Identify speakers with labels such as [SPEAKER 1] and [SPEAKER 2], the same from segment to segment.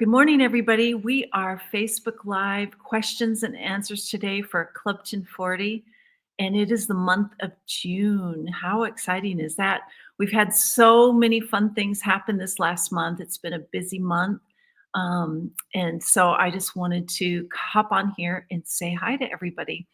[SPEAKER 1] Good morning, everybody. We are Facebook Live questions and answers today for Club 1040, and it is the month of June. How exciting is that? We've had so many fun things happen this last month. It's been a busy month. And so I just wanted to hop on here and say hi to everybody.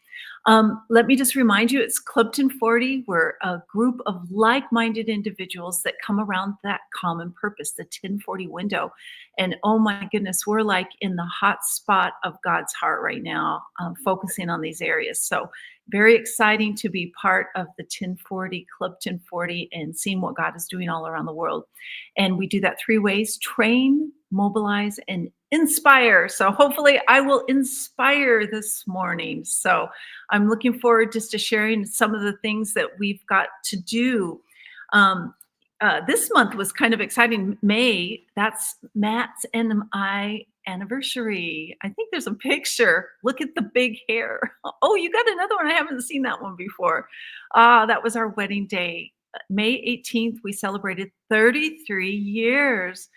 [SPEAKER 1] Let me just remind you, it's Club 1040. We're a group of like-minded individuals that come around that common purpose, the 1040 window. And oh my goodness, we're like in the hot spot of God's heart right now, focusing on these areas. So very exciting to be part of the 1040 Club 1040 and seeing what God is doing all around the world. And we do that three ways: train, mobilize, and inspire. So hopefully I will inspire this morning. So I'm looking forward just to sharing some of the things that we've got to do. This month was kind of exciting. May, that's Matt's and I anniversary. I think there's a picture. Look at the big hair. Oh, you got another one. I haven't seen that one before. That was our wedding day. May 18th, we celebrated 33 years.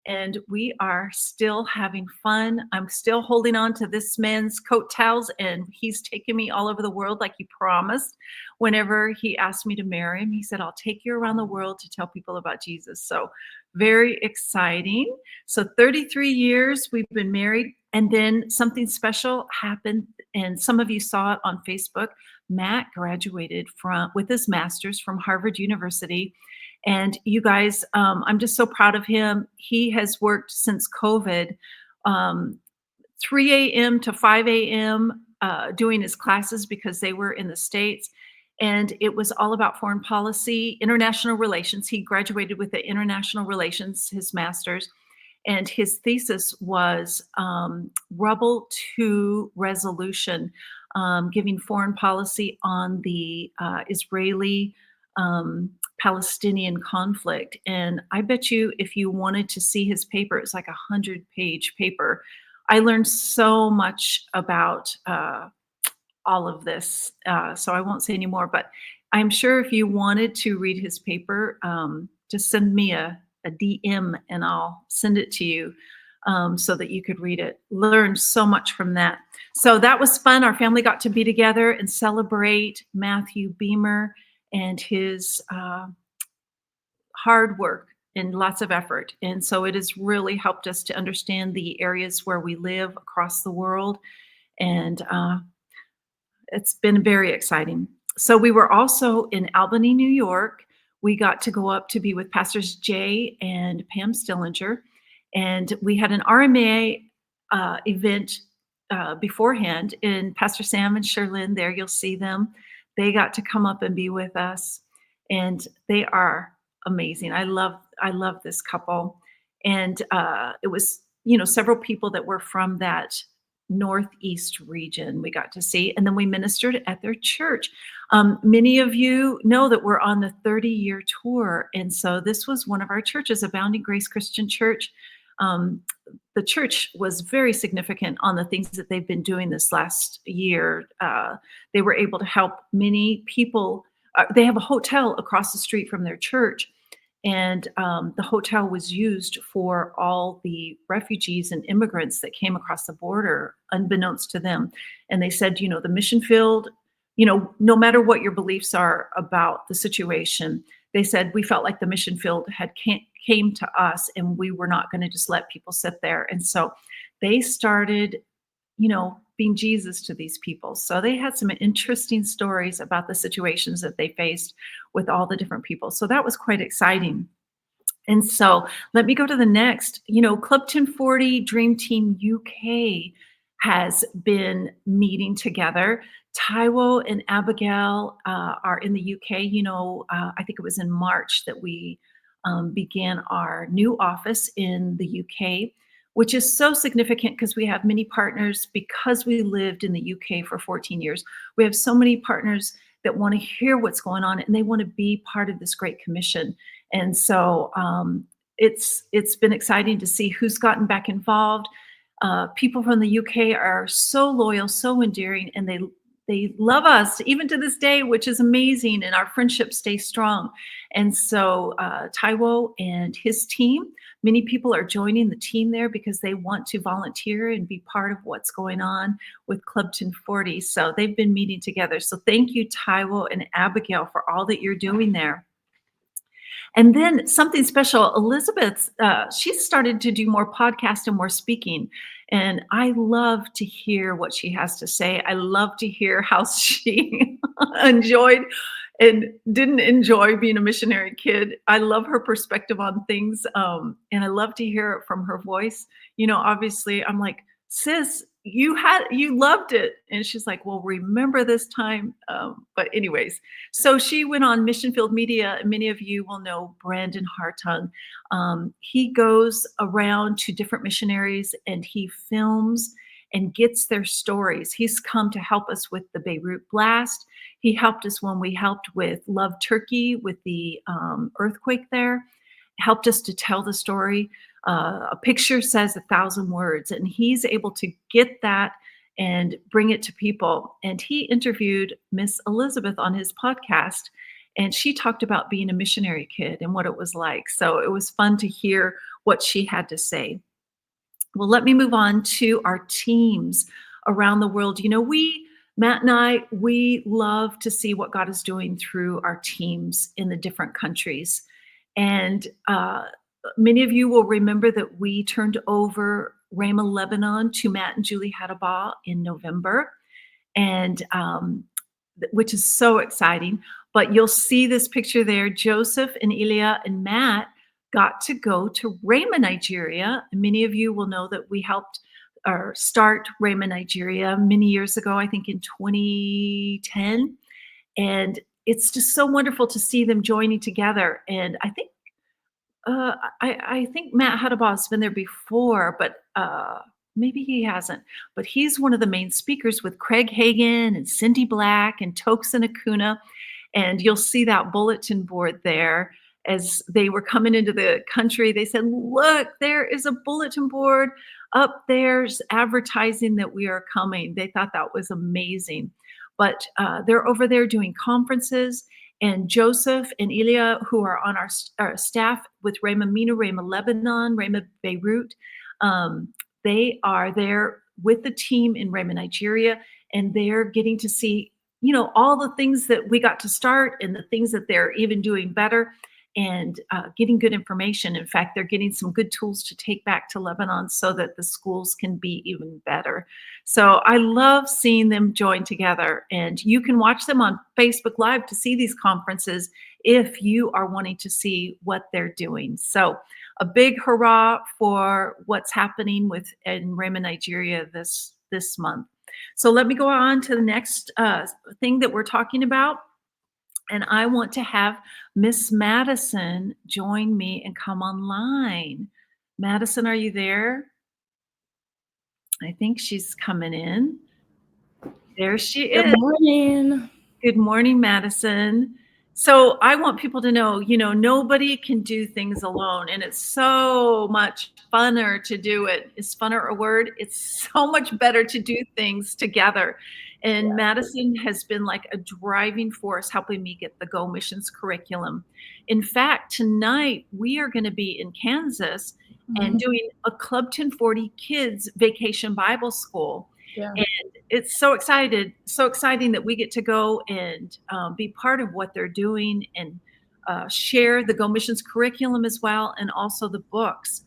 [SPEAKER 1] And we are still having fun. I'm still holding on to this man's coattails, and he's taken me all over the world like he promised. Whenever he asked me to marry him, he said, I'll take you around the world to tell people about Jesus. So very exciting. So 33 years we've been married, and then something special happened, and some of you saw it on Facebook. Matt graduated with his master's from Harvard University. And you guys, I'm just so proud of him. He has worked since COVID, 3 a.m. to 5 a.m. Doing his classes because they were in the States. And it was all about foreign policy, international relations. He graduated with the international relations, his master's. And his thesis was Rebel to Resolution, giving foreign policy on the Israeli Palestinian conflict. And I bet you if you wanted to see his paper, it's like 100-page paper. I learned so much about all of this, so I won't say any more, but I'm sure if you wanted to read his paper, just send me a DM and I'll send it to you so that you could read it. Learned so much from that. So that was fun. Our family got to be together and celebrate Matthew Beamer and his hard work and lots of effort. And so it has really helped us to understand the areas where we live across the world. And it's been very exciting. So we were also in Albany, New York. We got to go up to be with Pastors Jay and Pam Stillinger. And we had an RMA event beforehand. And Pastor Sam and Sherlyn, there you'll see them. They got to come up and be with us. And they are amazing. I love this couple. And it was, several people that were from that Northeast region we got to see. And then we ministered at their church. Many of you know that we're on the 30-year tour. And so this was one of our churches, Abounding Grace Christian Church. The church was very significant on the things that they've been doing this last year. They were able to help many people. They have a hotel across the street from their church, and the hotel was used for all the refugees and immigrants that came across the border, unbeknownst to them. And they said, the mission field, no matter what your beliefs are about the situation, they said, we felt like the mission field had came to us, and we were not going to just let people sit there. And so they started, being Jesus to these people. So they had some interesting stories about the situations that they faced with all the different people. So that was quite exciting. And so let me go to the next. Club 1040 Dream Team UK has been meeting together. Taiwo and Abigail are in the UK. I think it was in March that we began our new office in the UK, which is so significant because we have many partners. Because we lived in the UK for 14 years, we have so many partners that want to hear what's going on, and they want to be part of this great commission. And so it's been exciting to see who's gotten back involved. People from the UK are so loyal, so endearing, and they love us even to this day, which is amazing, and our friendship stays strong. And so, Taiwo and his team, many people are joining the team there because they want to volunteer and be part of what's going on with Club 1040. So they've been meeting together. So thank you, Taiwo and Abigail, for all that you're doing there. And then something special, Elizabeth, she started to do more podcast and more speaking. And I love to hear what she has to say. I love to hear how she enjoyed and didn't enjoy being a missionary kid. I love her perspective on things. And I love to hear it from her voice. Obviously, I'm like, sis, you loved it. And she's like, well, remember this time. But anyways, so she went on Mission Field Media, and many of you will know Brandon Hartung. He goes around to different missionaries and he films and gets their stories. He's come to help us with the Beirut blast. He helped us when we helped with Love Turkey with the earthquake there, helped us to tell the story. A picture says 1,000 words, and he's able to get that and bring it to people. And he interviewed Miss Elizabeth on his podcast, and she talked about being a missionary kid and what it was like. So it was fun to hear what she had to say. Well, let me move on to our teams around the world. Matt and I, we love to see what God is doing through our teams in the different countries. And many of you will remember that we turned over Rhema Lebanon to Matt and Julie Hadabah in November, and which is so exciting. But you'll see this picture there. Joseph and Ilya and Matt got to go to Rhema, Nigeria. And many of you will know that we helped start Rhema, Nigeria many years ago, I think in 2010. And it's just so wonderful to see them joining together. And I think I think Matt Hadabah has been there before, but maybe he hasn't. But he's one of the main speakers with Craig Hagan and Cindy Black and Tokes and Acuna. And you'll see that bulletin board there. As they were coming into the country, they said, look, there is a bulletin board up there's advertising that we are coming. They thought that was amazing. But they're over there doing conferences. And Joseph and Ilya, who are on our staff with Rhema Mina, Rhema Lebanon, Rhema Beirut, they are there with the team in Rhema Nigeria, and they're getting to see, all the things that we got to start and the things that they're even doing better, and getting good information. In fact, they're getting some good tools to take back to Lebanon so that the schools can be even better. So I love seeing them join together, and you can watch them on Facebook Live to see these conferences if you are wanting to see what they're doing. So a big hurrah for what's happening in Rhema, Nigeria this month. So let me go on to the next thing that we're talking about. And I want to have Miss Madison join me and come online. Madison, are you there? I think she's coming in. There she is.
[SPEAKER 2] Good morning.
[SPEAKER 1] Good morning, Madison. So I want people to know, nobody can do things alone. And it's so much funner to do it. Is funner a word? It's so much better to do things together. And Madison has been like a driving force helping me get the Go Missions curriculum. In fact, tonight we are going to be in Kansas and doing a Club 1040 Kids Vacation Bible School. Yeah. And it's so exciting that we get to go and be part of what they're doing and share the Go Missions curriculum as well, and also the books.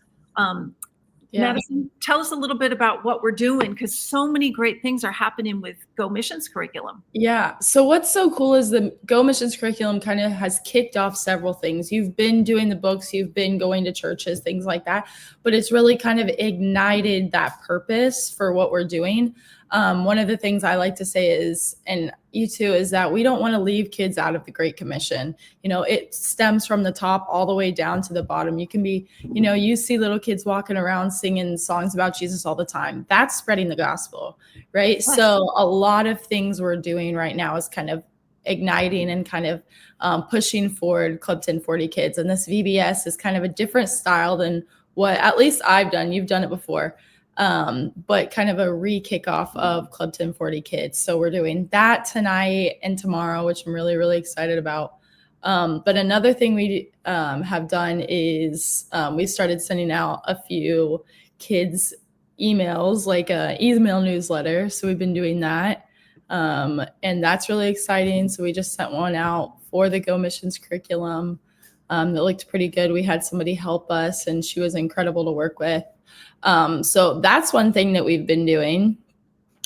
[SPEAKER 1] Madison, tell us a little bit about what we're doing, because so many great things are happening with Go Missions curriculum.
[SPEAKER 2] Yeah. So what's so cool is the Go Missions curriculum kind of has kicked off several things. You've been doing the books, you've been going to churches, things like that, but it's really kind of ignited that purpose for what we're doing. One of the things I like to say is, and you too, is that we don't want to leave kids out of the Great Commission. It stems from the top all the way down to the bottom. You can be, you see little kids walking around singing songs about Jesus all the time. That's spreading the gospel, right? So a lot of things we're doing right now is kind of igniting and kind of pushing forward Club 1040 Kids. And this VBS is kind of a different style than what at least I've done. You've done it before. but kind of a re-kickoff of Club 1040 Kids. So we're doing that tonight and tomorrow, which I'm really, really excited about. But another thing we have done is we started sending out a few kids emails, like a email newsletter. So we've been doing that. And that's really exciting. So we just sent one out for the Go Missions curriculum that looked pretty good. We had somebody help us, and she was incredible to work with. So that's one thing that we've been doing.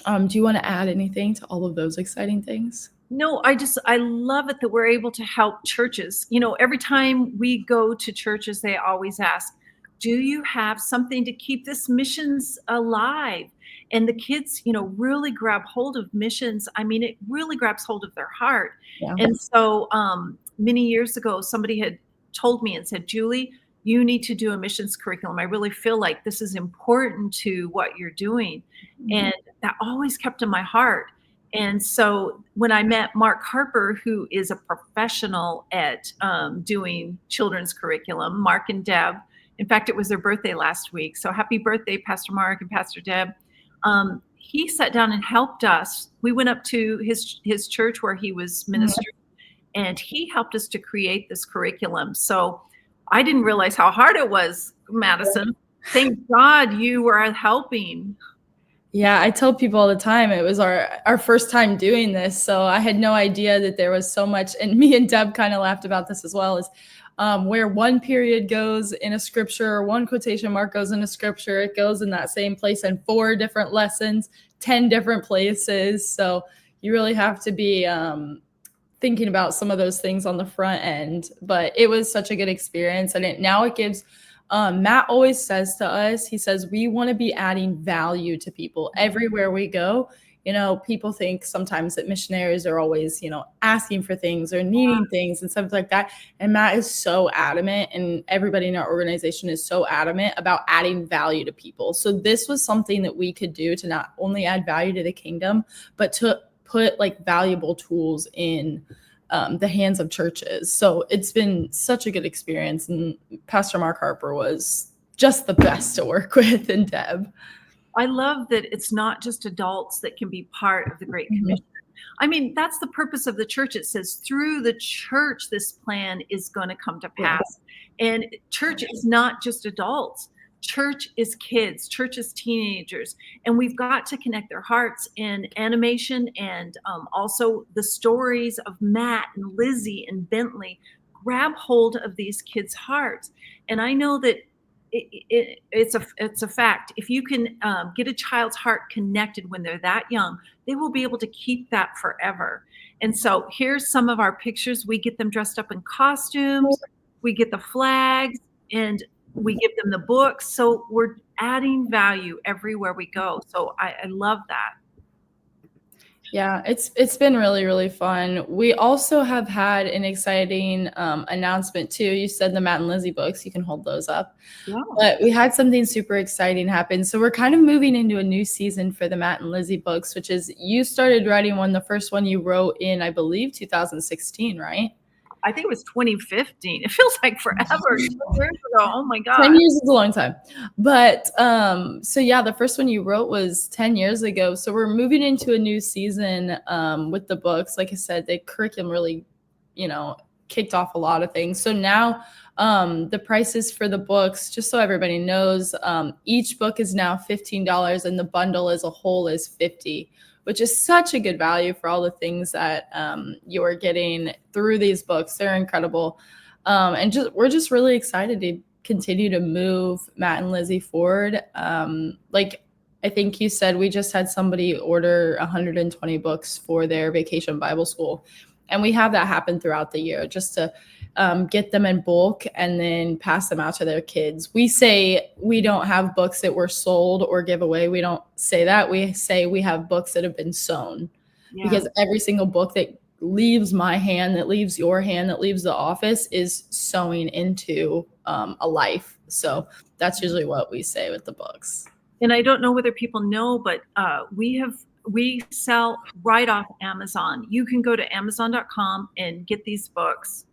[SPEAKER 2] Do you want to add anything to all of those exciting things?
[SPEAKER 1] No, I love it that we're able to help churches. Every time we go to churches, they always ask, do you have something to keep this missions alive? And the kids, really grab hold of missions. I mean, it really grabs hold of their heart.
[SPEAKER 2] Yeah.
[SPEAKER 1] And so many years ago, somebody had told me and said, Julie, you need to do a missions curriculum. I really feel like this is important to what you're doing. And that always kept in my heart. And so when I met Mark Harper, who is a professional at doing children's curriculum, Mark and Deb, in fact, it was their birthday last week. So happy birthday, Pastor Mark and Pastor Deb. He sat down and helped us. We went up to his church where he was ministering, and he helped us to create this curriculum. So I didn't realize how hard it was, Madison. Thank God you were helping.
[SPEAKER 2] Yeah, I tell people all the time it was our first time doing this, so I had no idea that there was so much. And me and Deb kind of laughed about this as well, is where one period goes in a scripture, or one quotation mark goes in a scripture, it goes in that same place in 4 different lessons, 10 different places. So you really have to be thinking about some of those things on the front end. But it was such a good experience, and now it gives. Matt always says to us, he says, we want to be adding value to people everywhere we go. People think sometimes that missionaries are always, asking for things or needing things and stuff like that. And Matt is so adamant, and everybody in our organization is so adamant about adding value to people. So this was something that we could do to not only add value to the kingdom, but to put like valuable tools in the hands of churches. So it's been such a good experience. And Pastor Mark Harper was just the best to work with, and Deb.
[SPEAKER 1] I love that it's not just adults that can be part of the Great Commission. I mean, that's the purpose of the church. It says through the church, this plan is going to come to pass. And church is not just adults. Church is kids, church is teenagers, and we've got to connect their hearts. In animation and also the stories of Matt and Lizzie and Bentley grab hold of these kids' hearts. And I know that it's a fact. If you can get a child's heart connected when they're that young, they will be able to keep that forever. And so here's some of our pictures. We get them dressed up in costumes, we get the flags, and we give them the books. So we're adding value everywhere we go. So I love that.
[SPEAKER 2] Yeah, it's been really, really fun. We also have had an exciting announcement too. You said the Matt and Lizzie books, you can hold those up.
[SPEAKER 1] Yeah.
[SPEAKER 2] But we had something super exciting happen. So we're kind of moving into a new season for the Matt and Lizzie books, which is you started writing one, the first one you wrote in, I believe, 2016, right?
[SPEAKER 1] I think it was 2015. It feels like forever. 2 years ago. Oh my God.
[SPEAKER 2] 10 years is a long time. But so yeah, the first one you wrote was 10 years ago. So we're moving into a new season with the books. Like I said, the curriculum really, kicked off a lot of things. So now the prices for the books, just so everybody knows, each book is now $15 and the bundle as a whole is $50, which is such a good value for all the things that you're getting through these books. They're incredible. And we're just really excited to continue to move Matt and Lizzie forward. Like I think you said, we just had somebody order 120 books for their vacation Bible school. And we have that happen throughout the year just to get them in bulk and then pass them out to their kids. We say we don't have books that were sold or give away. We don't say that. We say we have books that have been sown, because every single book that leaves my hand, that leaves your hand, that leaves the office is sowing into a life. So that's usually what we say with the books.
[SPEAKER 1] And I don't know whether people know, but we sell right off Amazon. You can go to Amazon.com and get these books.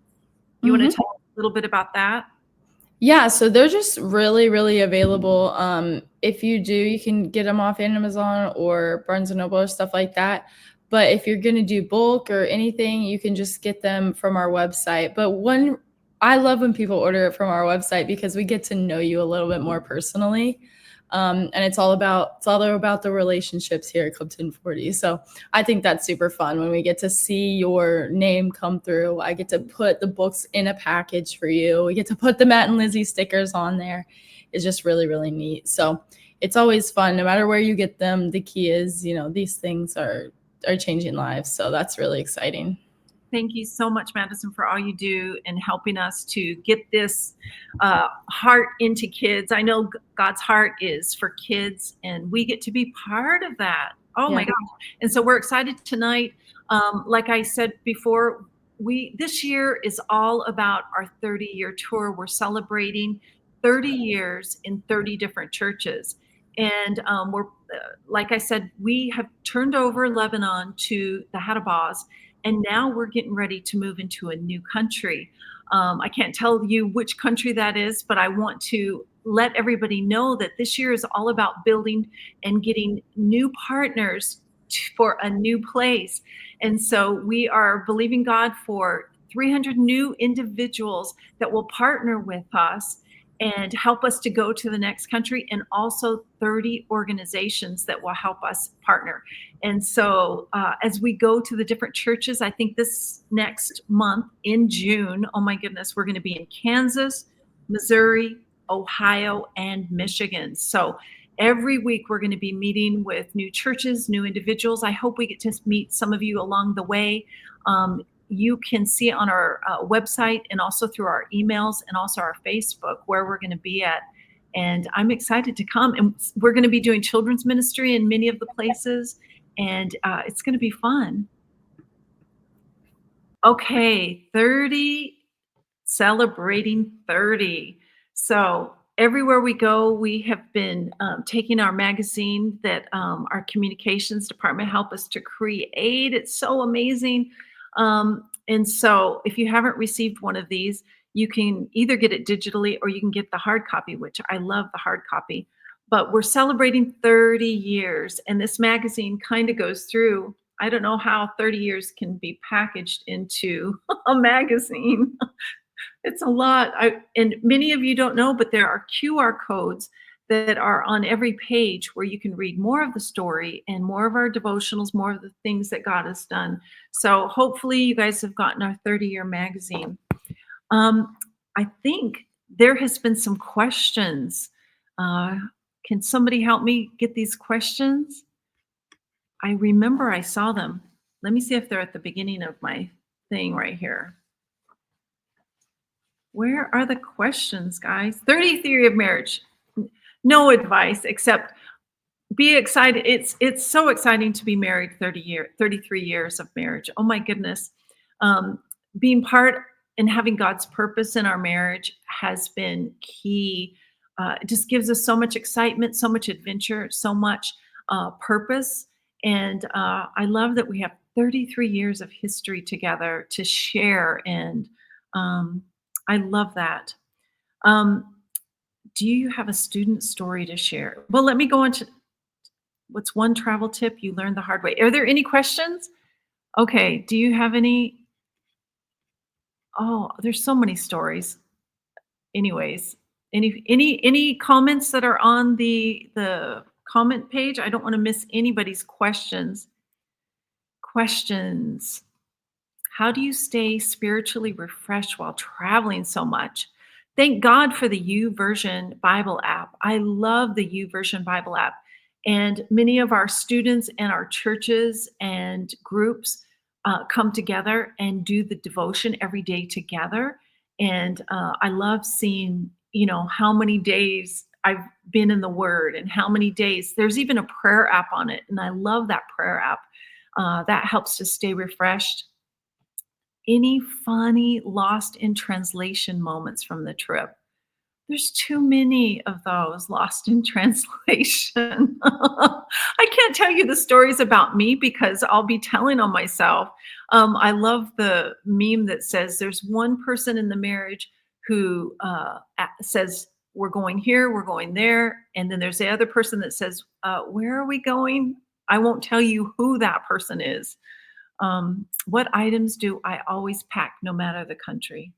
[SPEAKER 1] You want to tell us a little bit about that?
[SPEAKER 2] Yeah, so they're just really, really available. If you do, you can get them off Amazon or Barnes& and Noble or stuff like that. But if you're gonna do bulk or anything, you can just get them from our website. But one I love when people order it from our website because we get to know you a little bit more personally. And it's all about the relationships here at Club 1040. So I think that's super fun when we get to see your name come through. I get to put the books in a package for you. We get to put the Matt and Lizzie stickers on there. It's just really, really neat. So it's always fun, no matter where you get them. The key is, these things are changing lives. So that's really exciting.
[SPEAKER 1] Thank you so much, Madison, for all you do and helping us to get this heart into kids. I know God's heart is for kids, and we get to be part of that. Oh my
[SPEAKER 2] Yeah.
[SPEAKER 1] gosh. And so we're excited tonight. Like I said before, this year is all about our 30-year tour. We're celebrating 30 years in 30 different churches. And like I said, we have turned over Lebanon to the Hadabas, and now we're getting ready to move into a new country. I can't tell you which country that is, but I want to let everybody know that this year is all about building and getting new partners for a new place. And so we are believing God for 300 new individuals that will partner with us and help us to go to the next country, and also 30 organizations that will help us partner. And so as we go to the different churches, I think this next month in June, oh my goodness, we're going to be in Kansas, Missouri, Ohio, and Michigan. So every week we're going to be meeting with new churches, new individuals. I hope we get to meet some of you along the way. You can see on our website and also through our emails and also our Facebook where we're going to be at. And I'm excited to come. And we're going to be doing children's ministry in many of the places, and it's going to be fun. Okay, 30, celebrating 30. So everywhere we go, we have been taking our magazine that our communications department helped us to create. It's so amazing. And so if you haven't received one of these, you can either get it digitally or you can get the hard copy, which I love the hard copy. But we're celebrating 30 years, and this magazine kind of goes through. I don't know how 30 years can be packaged into a magazine. It's a lot. And many of you don't know, but there are QR codes that are on every page where you can read more of the story and more of our devotionals, more of the things that God has done. So hopefully you guys have gotten our 30-year magazine. I think there has been some questions. Can somebody help me get these questions? I remember I saw them. Let me see if they're at the beginning of my thing right here. Where are the questions, guys? 30th year of marriage. No advice except be excited. It's so exciting to be married 33 years of marriage. Oh my goodness. Being part and having God's purpose in our marriage has been key. It just gives us so much excitement, so much adventure, so much purpose. And I love that we have 33 years of history together to share. And I love that. Um, do you have a student story to share? Well, let me go on to what's one travel tip you learned the hard way. Are there any questions? Okay. Do you have any? Oh, there's so many stories. Anyways, any comments that are on the comment page? I don't want to miss anybody's questions. Questions. How do you stay spiritually refreshed while traveling so much? Thank God for the YouVersion Bible app. I love the YouVersion Bible app. And many of our students and our churches and groups come together and do the devotion every day together. And I love seeing, how many days I've been in the Word and how many days. There's even a prayer app on it. And I love that prayer app. That helps to stay refreshed. Any funny lost in translation moments from the trip? There's too many of those lost in translation. I can't tell you the stories about me because I'll be telling on myself. I love the meme that says there's one person in the marriage who says, we're going here, we're going there. And then there's the other person that says, where are we going? I won't tell you who that person is. What items do I always pack no matter the country?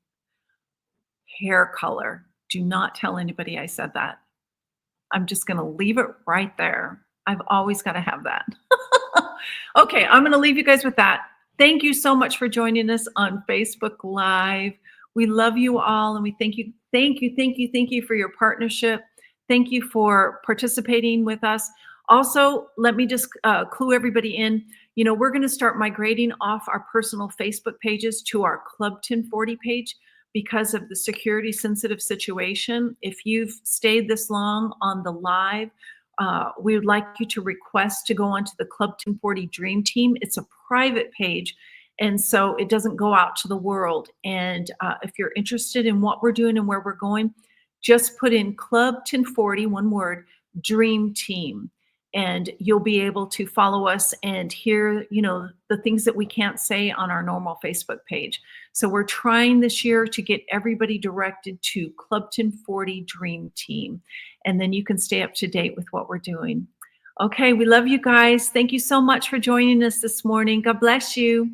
[SPEAKER 1] Hair color. Do not tell anybody I said that. I'm just going to leave it right there. I've always got to have that. Okay, I'm going to leave you guys with that. Thank you so much for joining us on Facebook Live. We love you all, and we thank you for your partnership. Thank you for participating with us. Also, let me just clue everybody in. You know, we're going to start migrating off our personal Facebook pages to our Club 1040 page because of the security sensitive situation. If you've stayed this long on the live, we would like you to request to go onto the Club 1040 Dream Team. It's a private page, and so it doesn't go out to the world. And if you're interested in what we're doing and where we're going, just put in Club 1040, one word, Dream Team, and you'll be able to follow us and hear, you know, the things that we can't say on our normal Facebook page. So we're trying this year to get everybody directed to Club 1040 Dream Team, and then you can stay up to date with what we're doing. Okay, we love you guys. Thank you so much for joining us this morning. God bless you.